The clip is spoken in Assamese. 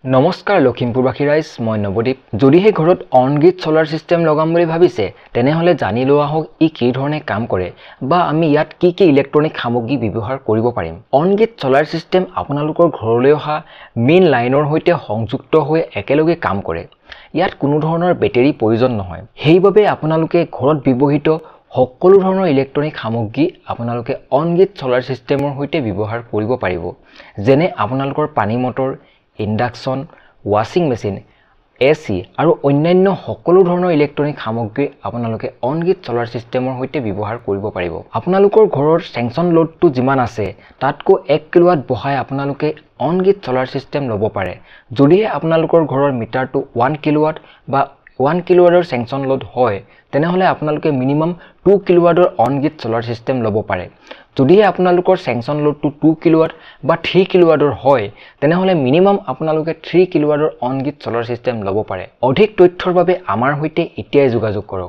নমস্কাৰ লখিমপুৰবাসী ৰাইজ মই নৱদীপ যদিহে ঘৰত অন-গ্ৰিড সোলাৰ সিস্টেম লগাম বুলি ভাবিছে তেনেহলে জানি লোৱা হোক ই কি ধৰণে কাম কৰে বা আমি ইয়াত কি কি ইলেক্ট্ৰনিক সামগ্ৰী ব্যৱহাৰ কৰিব পাৰিম অন-গ্ৰিড সোলাৰ সিস্টেম আপোনালোকৰ ঘৰলৈ অহা মেইন লাইনৰ সৈতে সংযুক্ত হৈ একেলগে কাম কৰে ইয়াত কোনো ধৰণৰ বেটাৰী প্ৰয়োজন নহয় সেইবাবে আপোনালোকে ঘৰত ব্যৱহৃত সকলো ধৰণৰ ইলেক্ট্ৰনিক সামগ্ৰী আপোনালোকে অন-গ্ৰিড সোলাৰ সিস্টেমৰ সৈতে ব্যৱহাৰ কৰিব পাৰিব যেনে আপোনালোকৰ পানী motor induction washing machine AC আৰু অন্যান্য সকলো ধৰণৰ ইলেক্ট্ৰনিক সামগ্ৰী আপোনালোকে অন-গ্ৰিড সোলাৰ সিস্টেমৰ সৈতে ব্যৱহাৰ কৰিব পাৰিব আপোনালোকৰ ঘৰৰ সেংচন লোডটো যিমান আছে তাতকৈ 1 কিলোৱাট বহাই আপোনালোকে অন-গ্ৰিড সোলাৰ সিস্টেম ল'ব পাৰে যদিহে আপোনালোকৰ ঘৰৰ মিটাৰটো 1 কিলোৱাট বা 1 কিলোৱাটৰ সেংচন লোড হয় তেনেহলে আপোনালোকে মিনিমাম 2 কিলোৱাটৰ অন-গ্ৰিড সোলাৰ সিস্টেম ল'ব পাৰে যদিহে আপোনালোকৰ সেংচন লোডটো 2 কিলোৱাট বা 3 কিলোৱাটৰ হয় তেনেহলে মিনিমাম আপোনালোকে 3 কিলোৱাটৰ অন-গ্ৰিড সোলাৰ সিস্টেম ল'ব পাৰে অধিক তথ্যৰ বাবে আমাৰ সৈতে এতিয়াই যোগাযোগ কৰক